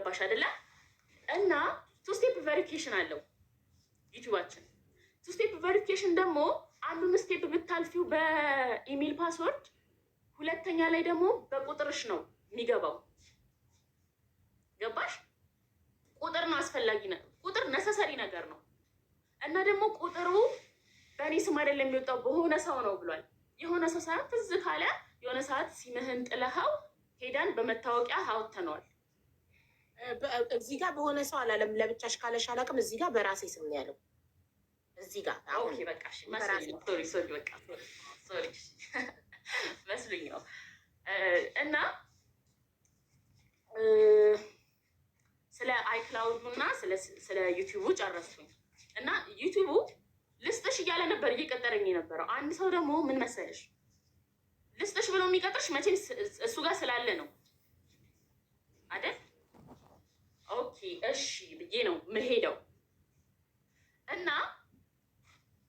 ገባሽ አይደለ? እና ቱ ስቴፕ ቬሪፊኬሽን አለው ዩቲዩባችን። ቱ ስቴፕ ቬሪፊኬሽን ደግሞ አንዱን ስቴፕ ብታልፊው በኢሜል ፓስወርድ፣ ሁለተኛ ላይ ደግሞ በቁጥርሽ ነው የሚገባው። ገባሽ? ቁጥር ነው አስፈላጊ ነው። ቁጥር ነሰሰሪ ነገር ነው። እና ደግሞ ቁጥሩ በእኔ ስም አይደለም የሚወጣው በሆነ ሰው ነው ብሏል። የሆነ ሰው ሳይሆን ትዝ ካለ የሆነ ሰዓት ሲምህን ጥለኸው ሄዳን በመታወቂያ አውጥተነዋል። እዚህ ጋር በሆነ ሰው አላለም። ለብቻሽ ካለሽ አላውቅም። እዚህ ጋር በራሴ ስም ነው ያለው። እዚህ ጋር ኦኬ፣ በቃ ሶሪ መስሎኝ ነው። እና ስለ አይክላውዱ እና ስለ ዩቲዩቡ ጨረስኩኝ። እና ዩቲዩቡ ልስጥሽ እያለ ነበር እየቀጠረኝ የነበረው። አንድ ሰው ደግሞ ምን መሰለሽ ልስጥሽ ብሎ የሚቀጥርሽ መቼም እሱ ጋር ስላለ ነው አይደል? ኦኬ እሺ ብዬ ነው ምሄደው። እና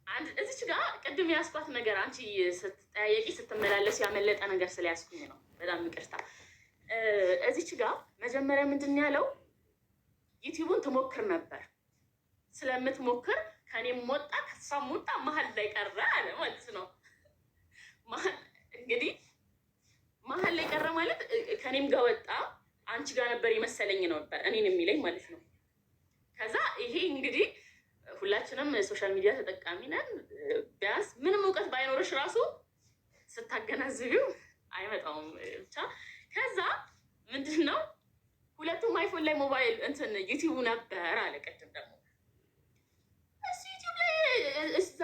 አንድ እዚች ጋር ቅድም ያስኳት ነገር አንቺ ስትጠያየቂ ስትመላለስ ያመለጠ ነገር ስለያስኩኝ ነው። በጣም ይቅርታ። እዚች ጋር መጀመሪያ ምንድን ያለው ዩቲዩቡን ትሞክር ነበር። ስለምትሞክር ከኔም ወጣ ከሷም ወጣ መሀል ላይ ቀረ አለ ማለት ነው። እንግዲህ መሀል ላይ ቀረ ማለት ከኔም ጋር ወጣ አንቺ ጋር ነበር የመሰለኝ ነበር እኔን የሚለኝ ማለት ነው። ከዛ ይሄ እንግዲህ ሁላችንም ሶሻል ሚዲያ ተጠቃሚ ነን። ቢያንስ ምንም እውቀት ባይኖርሽ ራሱ ስታገናዝቢው አይመጣውም ብቻ። ከዛ ምንድን ነው ሁለቱም አይፎን ላይ ሞባይል እንትን ዩቲዩብ ነበር አለ። ቅድም ደግሞ እሱ ዩቲዩብ ላይ እዛ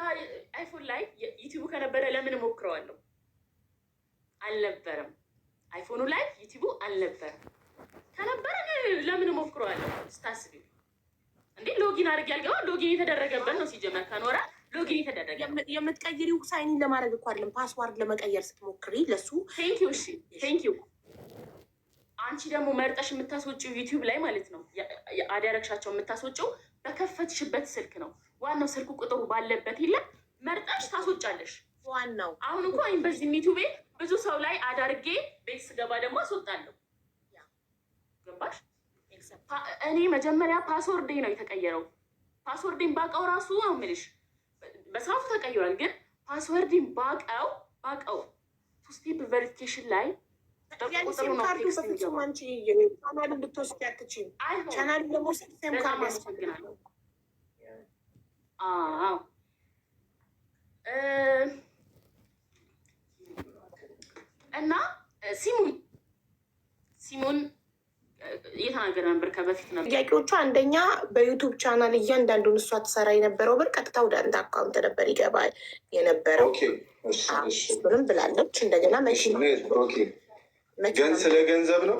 አይፎን ላይ ዩቲዩቡ ከነበረ ለምን ሞክረዋለሁ? አልነበረም። አይፎኑ ላይ ዩቲዩቡ አልነበረም። ከነበረ ለምን ሞክረዋለሁ? ስታስቢው እንዴ ሎጊን አድርግ ያልገባ ሎጊን የተደረገበት ነው። ሲጀመር ከኖረ ሎጊን የተደረገ የምትቀይሪው ሳይኒን ለማድረግ እኮ አይደለም፣ ፓስዋርድ ለመቀየር ስትሞክሪ ለሱ። ቴንኪው። እሺ ቴንኪው። አንቺ ደግሞ መርጠሽ የምታስወጪው ዩቲዩብ ላይ ማለት ነው አዳረግሻቸው የምታስወጪው በከፈትሽበት ስልክ ነው። ዋናው ስልኩ ቁጥሩ ባለበት የለም መርጠሽ ታስወጫለሽ። ዋናው አሁን እኮ ወይም በዚህ ዩቲዩብ ብዙ ሰው ላይ አዳርጌ ቤት ስገባ ደግሞ አስወጣለሁ። ገባሽ? እኔ መጀመሪያ ፓስወርዴ ነው የተቀየረው። ፓስወርዴን ባቀው ራሱ አምልሽ በሰዓቱ ተቀይሯል። ግን ፓስወርዴን ባቀው ቱ ስቴፕ ቬሪፊኬሽን ላይ ቻናል ልትወስድ ያትችል ቻናል ለመውሰድ ሴም ካርድ ያስፈልጋል። እና ሲሙን እየተናገረ ነበር ከበፊት ነበር። ጥያቄዎቹ አንደኛ በዩቱብ ቻናል እያንዳንዱን እሷ ትሰራ የነበረው ብር ቀጥታ ወደ አንድ አካውንት ነበር ይገባል የነበረው ብርም ብላለች። እንደገና ግን ስለ ገንዘብ ነው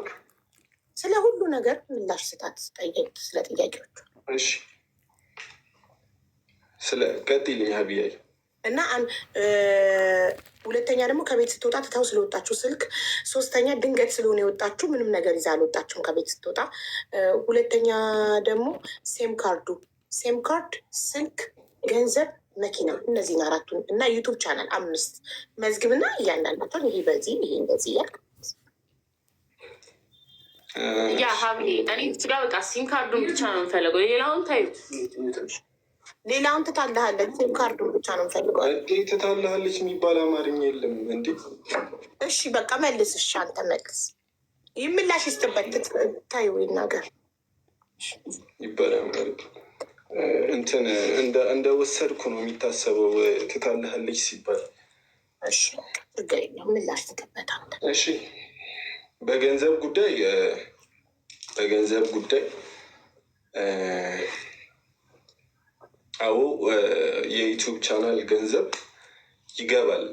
ስለ ሁሉ ነገር ምላሽ ስታት ጠየቅ ስለ ጥያቄዎቹ። እሺ ስለ ቀጥልኝ ሀቢያይ እና ሁለተኛ ደግሞ ከቤት ስትወጣ ትታው ስለወጣችሁ ስልክ፣ ሶስተኛ ድንገት ስለሆነ የወጣችሁ ምንም ነገር ይዛ አልወጣችሁም ከቤት ስትወጣ። ሁለተኛ ደግሞ ሴም ካርድ፣ ስልክ፣ ገንዘብ፣ መኪና፣ እነዚህን አራቱን እና ዩቱብ ቻናል 5 መዝግብና እያንዳንዳቸውን ይሄ በዚህ ይሄ እንደዚህ እያልክ ያ ሀብሌ እኔ ስጋ በቃ ሲም ካርዱን ብቻ ነው የምፈልገው። ሌላውን ታዩ ሌላውን ትታልሃለች። ሲም ካርዱን ብቻ ነው የምፈልገው። ትታልሃለች የሚባል አማርኛ የለም እንዴ? እሺ በቃ መልስ። እሺ አንተ መልስ። ይምላሽ ይስጥበት። ታዩ ይናገር ይባላል እንትን እንደ ወሰድኩ ነው የሚታሰበው። ትታልሃለች ሲባል እሺ ችግር የለም ምላሽ ትቀበታ። እሺ በገንዘብ ጉዳይ አዎ የዩቱብ ቻናል ገንዘብ ይገባል።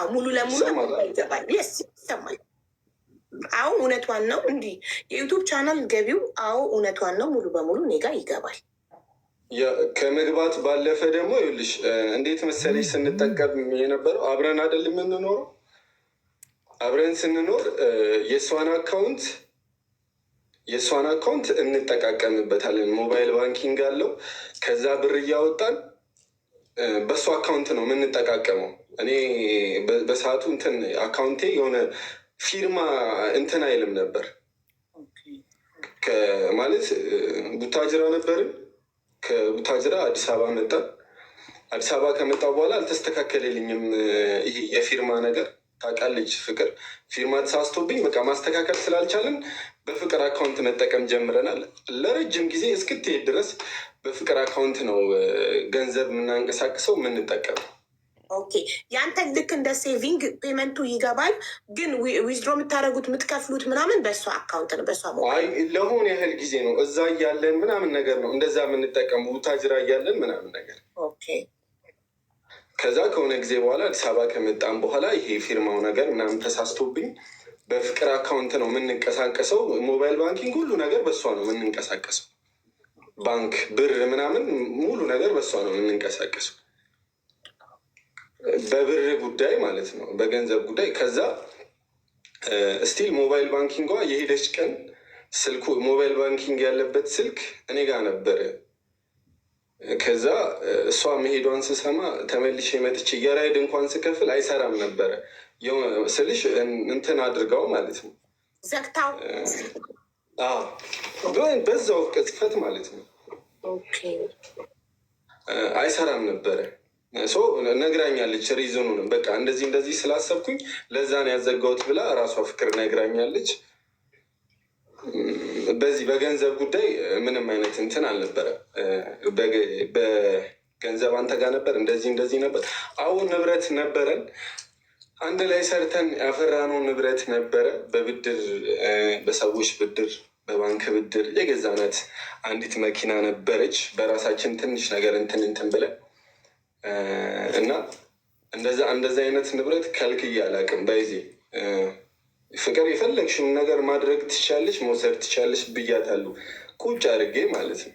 ሙሉ ለሙሉ ይገባል። ይሰማል። አዎ እውነቷን ነው። እንዲህ የዩቱብ ቻናል ገቢው አዎ እውነቷን ነው። ሙሉ በሙሉ እኔ ጋር ይገባል። ከመግባት ባለፈ ደግሞ ይኸውልሽ እንዴት መሰለሽ ስንጠቀም የነበረው አብረን አይደል የምንኖረው። አብረን ስንኖር የእሷን አካውንት እንጠቃቀምበታለን። ሞባይል ባንኪንግ አለው። ከዛ ብር እያወጣን በእሱ አካውንት ነው የምንጠቃቀመው። እኔ በሰዓቱ እንትን አካውንቴ የሆነ ፊርማ እንትን አይልም ነበር ማለት ቡታጅራ ነበርን። ከቡታጅራ አዲስ አበባ መጣ። አዲስ አበባ ከመጣ በኋላ አልተስተካከለልኝም ይሄ የፊርማ ነገር ታውቃለች ፍቅር ፊርማ ተሳስቶብኝ በቃ ማስተካከል ስላልቻልን በፍቅር አካውንት መጠቀም ጀምረናል። ለረጅም ጊዜ እስክትሄድ ድረስ በፍቅር አካውንት ነው ገንዘብ የምናንቀሳቅሰው የምንጠቀመው። ኦኬ ያንተ ልክ እንደ ሴቪንግ ፔመንቱ ይገባል፣ ግን ዊዝድሮ የምታደርጉት የምትከፍሉት ምናምን በእሷ አካውንት ነው በእሷ ሞባይል። ለሆነ ያህል ጊዜ ነው እዛ እያለን ምናምን ነገር ነው እንደዛ የምንጠቀመው ቡታጅራ እያለን ምናምን ነገር። ኦኬ ከዛ ከሆነ ጊዜ በኋላ አዲስ አበባ ከመጣም በኋላ ይሄ ፊርማው ነገር ምናምን ተሳስቶብኝ በፍቅር አካውንት ነው የምንንቀሳቀሰው። ሞባይል ባንኪንግ ሁሉ ነገር በእሷ ነው የምንንቀሳቀሰው። ባንክ ብር ምናምን ሙሉ ነገር በእሷ ነው የምንንቀሳቀሰው፣ በብር ጉዳይ ማለት ነው፣ በገንዘብ ጉዳይ። ከዛ ስቲል ሞባይል ባንኪንጓ የሄደች ቀን ስልኩ ሞባይል ባንኪንግ ያለበት ስልክ እኔ ጋር ነበረ። ከዛ እሷ መሄዷን ስሰማ ተመልሼ መጥቼ የራይድ እንኳን ስከፍል አይሰራም ነበረ ስልሽ እንትን አድርገው ማለት ነው ዘግታው በዛው ቅጽፈት ማለት ነው አይሰራም ነበረ። ነግራኛለች ሪዝኑንም በቃ እንደዚህ እንደዚህ ስላሰብኩኝ ለዛ ነው ያዘጋሁት ብላ እራሷ ፍቅር ነግራኛለች። በዚህ በገንዘብ ጉዳይ ምንም አይነት እንትን አልነበረ። በገንዘብ አንተ ጋር ነበር እንደዚህ እንደዚህ ነበር። አሁን ንብረት ነበረን አንድ ላይ ሰርተን ያፈራነው ንብረት ነበረ። በብድር በሰዎች ብድር በባንክ ብድር የገዛናት አንዲት መኪና ነበረች። በራሳችን ትንሽ ነገር እንትን ብለን እና እንደዛ አይነት ንብረት ከልክዬ አላውቅም። በይዜ ፍቅር የፈለግሽውን ነገር ማድረግ ትቻለሽ፣ መውሰድ ትቻለሽ ብያታለሁ። ቁጭ አድርጌ ማለት ነው።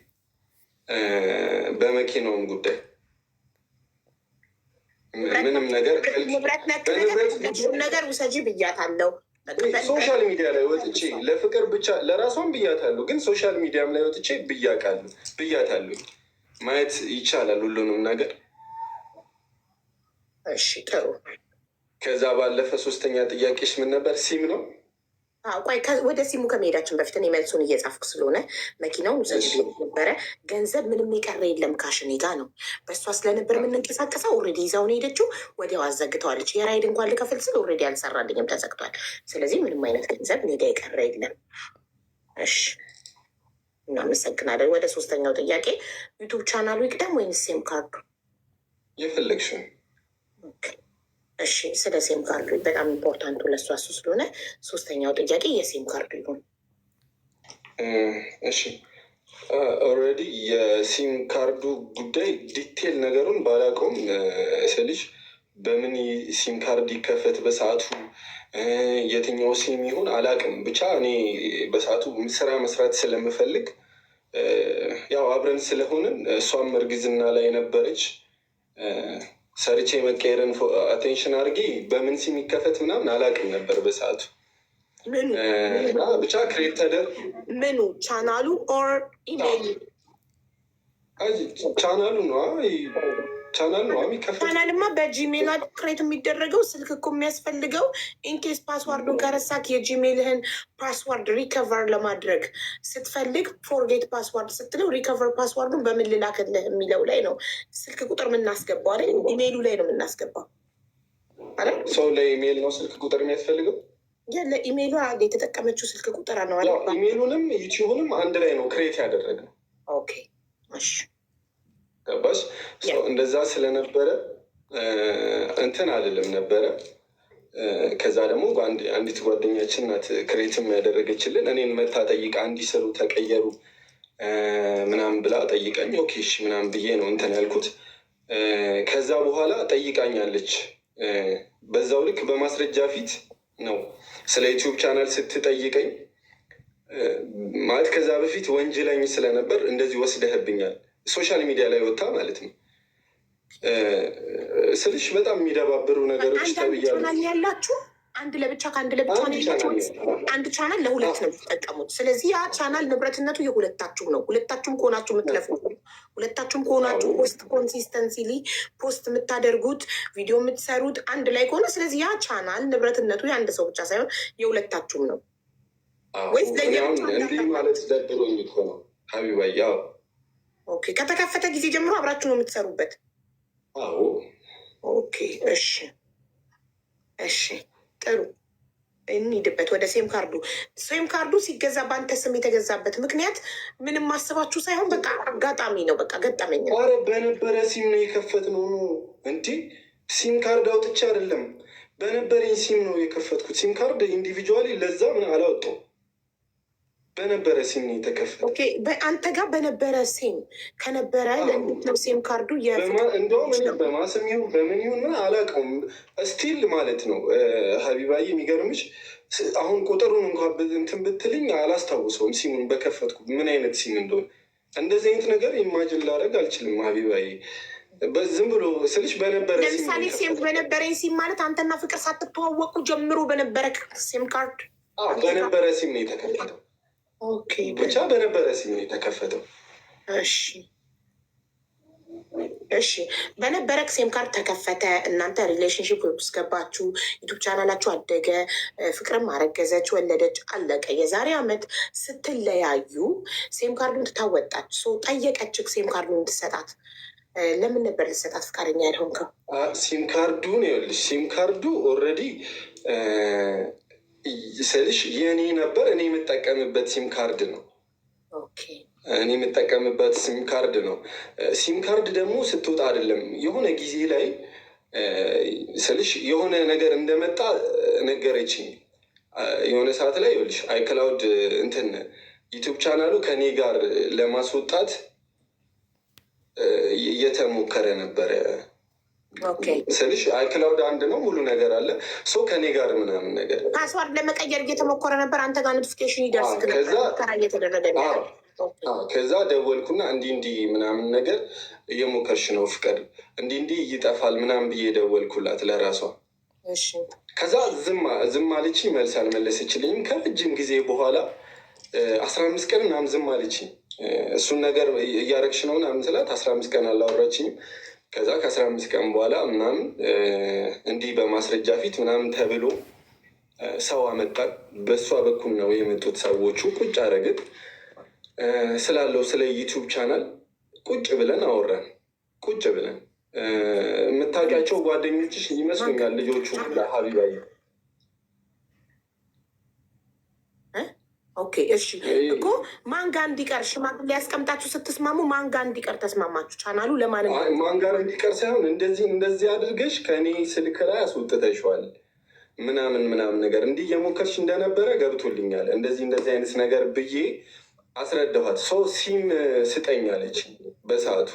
በመኪናውም ጉዳይ ምንም ነገር ነገር ውሰጂ ብያታለሁ። ሶሻል ሚዲያ ላይ ወጥቼ ለፍቅር ብቻ ለራሷን ብያታለሁ፣ ግን ሶሻል ሚዲያም ላይ ወጥቼ ብያታለሁ። ማየት ይቻላል ሁሉንም ነገር። እሺ ጥሩ። ከዛ ባለፈ ሶስተኛ ጥያቄሽ ምን ነበር? ሲም ነው። ቆይ ወደ ሲሙ ከመሄዳችን በፊት እኔ መልሱን እየጻፍኩ ስለሆነ መኪናውን ውሰጂ ነበረ። ገንዘብ ምንም የቀረ የለም፣ ካሽ እኔ ጋ ነው። በእሷ ስለነበር የምንንቀሳቀሰው ኦልሬዲ ይዛውን ሄደችው፣ ወዲያው አዘግተዋለች። የራይድ እንኳን ልከፍል ስል ኦልሬዲ አልሰራልኝም፣ ተዘግቷል። ስለዚህ ምንም አይነት ገንዘብ እኔ ጋ የቀረ የለም። እሺ እናመሰግናለን። ወደ ሶስተኛው ጥያቄ ዩቱብ ቻናሉ ይቅደም ወይንስ ሴም ካርዱ? የፈለግሽው። እሺ ስለ ሴም ካርዱ በጣም ኢምፖርታንቱ ለእሷ እሱ ስለሆነ ሶስተኛው ጥያቄ የሴም ካርዱ ይሁን። እሺ ኦልሬዲ የሲም ካርዱ ጉዳይ ዲቴል ነገሩን ባላውቀውም ስልሽ በምን ሲም ካርድ ይከፈት በሰዓቱ የትኛው ሲም ይሁን አላውቅም። ብቻ እኔ በሰዓቱ ስራ መስራት ስለምፈልግ ያው አብረን ስለሆንን እሷም እርግዝና ላይ ነበረች። ሰርቼ መቀየርን አቴንሽን አድርጌ በምን ሲም ይከፈት ምናምን አላውቅም ነበር በሰዓቱ። ብቻ ክሬት ተደር ምኑ ቻናሉ ኦር ኢሜይል? ቻናሉ ነው የሚከፈት። ቻናልማ በጂሜል ክሬት የሚደረገው ስልክ እኮ የሚያስፈልገው ኢንኬስ ፓስዋርዱን ከረሳክ የጂሜልህን ፓስዋርድ ሪከቨር ለማድረግ ስትፈልግ ፎርጌት ፓስዋርድ ስትለው ሪከቨር ፓስዋርዱን በምን ልላክልህ የሚለው ላይ ነው ስልክ ቁጥር የምናስገባው አይደል? ኢሜይሉ ላይ ነው የምናስገባው አይደል? ሰው ለኢሜይል ነው ስልክ ቁጥር የሚያስፈልገው። ለኢሜይሉ የተጠቀመችው ስልክ ቁጥር ነው። ኢሜይሉንም ዩቲዩብንም አንድ ላይ ነው ክሬት ያደረግነው። ኦኬ እሺ ገባሽ? እንደዛ ስለነበረ እንትን አልልም ነበረ። ከዛ ደግሞ አንዲት ጓደኛችን ናት ክሬትም ያደረገችልን። እኔን መታ ጠይቃ እንዲሰሩ ተቀየሩ ምናምን ብላ ጠይቃኝ፣ ኦኬ እሺ ምናምን ብዬ ነው እንትን ያልኩት። ከዛ በኋላ ጠይቃኛለች። በዛው ልክ በማስረጃ ፊት ነው ስለ ዩቲዩብ ቻናል ስትጠይቀኝ ማለት ከዛ በፊት ወንጅለኝ ስለነበር እንደዚህ ወስደህብኛል ሶሻል ሚዲያ ላይ ወጣ ማለት ነው ስልሽ በጣም የሚደባብሩ ነገሮች ተብያለሁ። ያላችሁ አንድ ለብቻ ከአንድ ለብቻ ነው ያላችሁት። አንድ ቻናል ለሁለት ነው የሚጠቀሙት። ስለዚህ ያ ቻናል ንብረትነቱ የሁለታችሁ ነው። ሁለታችሁም ከሆናችሁ የምትለፉት፣ ሁለታችሁም ከሆናችሁ ፖስት ኮንሲስተንሲሊ ፖስት የምታደርጉት ቪዲዮ የምትሰሩት አንድ ላይ ከሆነ ስለዚህ ያ ቻናል ንብረትነቱ የአንድ ሰው ብቻ ሳይሆን የሁለታችሁም ነው። ወይስ እንዲህ ማለት ደብሮኝ እኮ ነው ሀቢባዬ። ያው ኦኬ፣ ከተከፈተ ጊዜ ጀምሮ አብራችሁ ነው የምትሰሩበት? አዎ። ኦኬ፣ እሺ፣ እሺ፣ ጥሩ። እንሂድበት ወደ ሴም ካርዱ። ሴም ካርዱ ሲገዛ በአንተ ስም የተገዛበት ምክንያት ምንም ማስባችሁ ሳይሆን በቃ አጋጣሚ ነው። በቃ ገጠመኝ። ኧረ በነበረ ሲም ነው የከፈትነው። እንዲህ ሲም ካርድ አውጥቼ አይደለም፣ በነበረኝ ሲም ነው የከፈትኩት። ሲም ካርድ ኢንዲቪጁዋሊ ለዛ ምን አላወጣሁም። በነበረ ሲም ነው የተከፈተ። ኦኬ፣ አንተ ጋር በነበረ ሲም ከነበረ ለእንዴት ሲም ካርዱ እንደውም እኔ በማስም ይሁን በምን ይሁን ምን አላውቀውም። ስቲል ማለት ነው ሀቢባዬ፣ የሚገርምሽ አሁን ቁጥሩን እንኳን እንትን ብትልኝ አላስታውሰውም። ሲሙን በከፈትኩ ምን አይነት ሲም እንደሆነ እንደዚህ አይነት ነገር ኢማጅን ላደርግ አልችልም ሀቢባዬ። በዝም ብሎ ስልሽ በነበረ ለምሳሌ ሲም በነበረኝ ሲም ማለት አንተና ፍቅር ሳትተዋወቁ ጀምሮ በነበረ ሲም ካርድ በነበረ ሲም ነው የተከፈተው። ብቻ በነበረ ሲም ነው የተከፈተው። እሺ፣ እሺ፣ በነበረ ሲም ካርድ ተከፈተ። እናንተ ሪሌሽንሽፕ ውስጥ ገባችሁ፣ ዩቱብ ቻናላችሁ አደገ፣ ፍቅርም አረገዘች፣ ወለደች፣ አለቀ። የዛሬ ዓመት ስትለያዩ ሲም ካርዱን ትታወጣች። ጠየቀችክ ሲም ካርዱን እንድትሰጣት። ለምን ነበር ልትሰጣት ፈቃደኛ ያልሆንከው? ሲም ካርዱን ይኸውልሽ፣ ሲም ካርዱ ኦልሬዲ ስልሽ የኔ ነበር። እኔ የምጠቀምበት ሲም ካርድ ነው። እኔ የምጠቀምበት ሲም ካርድ ነው። ሲም ካርድ ደግሞ ስትወጣ አይደለም የሆነ ጊዜ ላይ ስልሽ የሆነ ነገር እንደመጣ ነገረችኝ። የሆነ ሰዓት ላይ ይኸውልሽ አይክላውድ እንትን ዩቱብ ቻናሉ ከኔ ጋር ለማስወጣት እየተሞከረ ነበረ። ስልሽ አይክላውድ አንድ ነው፣ ሙሉ ነገር አለ። ሰው ከኔ ጋር ምናምን ነገር ፓስዋርድ ለመቀየር እየተሞከረ ነበር። አንተ ጋር ኖቲፊኬሽን ይደርስ እየተደረገ ከዛ ደወልኩና እንዲህ ምናምን ነገር እየሞከርሽ ነው ፍቅር፣ እንዲህ ይጠፋል ምናምን ብዬ ደወልኩላት ለራሷ። ከዛ ዝም አለችኝ፣ መልስ አልመለሰችልኝም። ከረጅም ጊዜ በኋላ 15 ቀን ምናምን ዝም አለችኝ። እሱን ነገር እያረግሽ ነው ምናምን ስላት 15 ቀን አላወራችኝም። ከዛ ከ15 ቀን በኋላ ምናምን እንዲህ በማስረጃ ፊት ምናምን ተብሎ ሰው አመጣን። በእሷ በኩል ነው የመጡት ሰዎቹ። ቁጭ አረግን፣ ስላለው ስለ ዩቱብ ቻናል ቁጭ ብለን አወራን። ቁጭ ብለን የምታውቂያቸው ጓደኞችሽ ይመስሉኛል ልጆቹ ሀቢባዬ። ኦኬ፣ እሺ እኮ ማን ጋር እንዲቀር ሽማግሌ ያስቀምጣችሁ ስትስማሙ ማን ጋር እንዲቀር ተስማማችሁ? ቻናሉ ለማን ማን ጋር እንዲቀር ሳይሆን እንደዚህ አድርገሽ ከእኔ ስልክ ላይ አስወጥተሽዋል ምናምን ነገር እንዲህ እየሞከርሽ እንደነበረ ገብቶልኛል። እንደዚህ አይነት ነገር ብዬ አስረዳኋት። ሰው ሲም ስጠኝ አለች በሰዓቱ።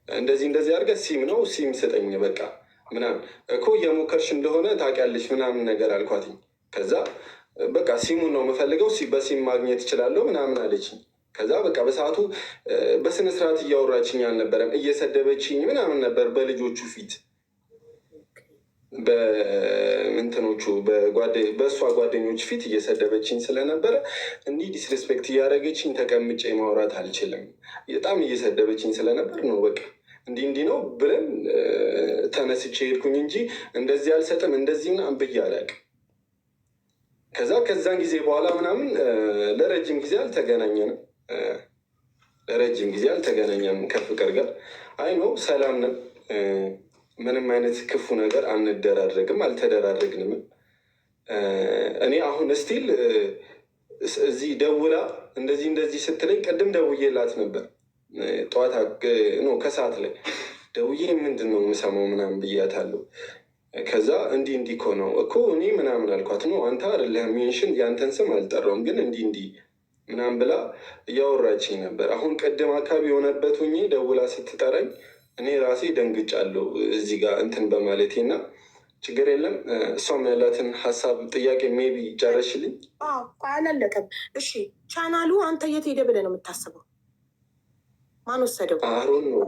እንደዚህ አድርገህ ሲም ነው ሲም ስጠኝ በቃ ምናምን እኮ እየሞከርሽ እንደሆነ ታውቂያለሽ ምናምን ነገር አልኳትኝ። ከዛ በቃ ሲሙን ነው የምፈልገው፣ በሲም ማግኘት እችላለሁ ምናምን አለችኝ። ከዛ በቃ በሰዓቱ በስነስርዓት እያወራችኝ አልነበረም፣ እየሰደበችኝ ምናምን ነበር በልጆቹ ፊት፣ በምንትኖቹ በእሷ ጓደኞች ፊት እየሰደበችኝ ስለነበረ እንዲህ ዲስሬስፔክት እያደረገችኝ ተቀምጬ ማውራት አልችልም። በጣም እየሰደበችኝ ስለነበር ነው በቃ እንዲህ ነው ብለን ተነስቼ ሄድኩኝ እንጂ እንደዚህ አልሰጥም እንደዚህ ምናምን ብዬ አላውቅም። ከዛን ጊዜ በኋላ ምናምን ለረጅም ጊዜ አልተገናኘንም ከፍቅር ጋር። አይ ነው ሰላም ነን፣ ምንም አይነት ክፉ ነገር አንደራረግም፣ አልተደራረግንም። እኔ አሁን ስቲል እዚህ ደውላ እንደዚህ ስትለኝ ቅድም ደውዬላት ነበር። ጠዋት ከሰዓት ላይ ደውዬ ምንድን ነው የምሰማው ምናምን ብያታለሁ። ከዛ እንዲህ እኮ ነው እኮ እኔ ምናምን አልኳት። ነው አንተ አይደለህም ሜንሽን ያንተን ስም አልጠራውም፣ ግን እንዲህ ምናምን ብላ እያወራችኝ ነበር። አሁን ቅድም አካባቢ የሆነበት ሆኜ ደውላ ስትጠራኝ እኔ ራሴ ደንግጫለሁ እዚህ ጋር እንትን በማለቴ እና ችግር የለም። እሷም ያላትን ሀሳብ ጥያቄ ሜቢ ጨረሽልኝ። አላለቀም። እሺ ቻናሉ አንተ የት ሄደ ብለህ ነው የምታስበው? ማን ወሰደው? አሮን ነው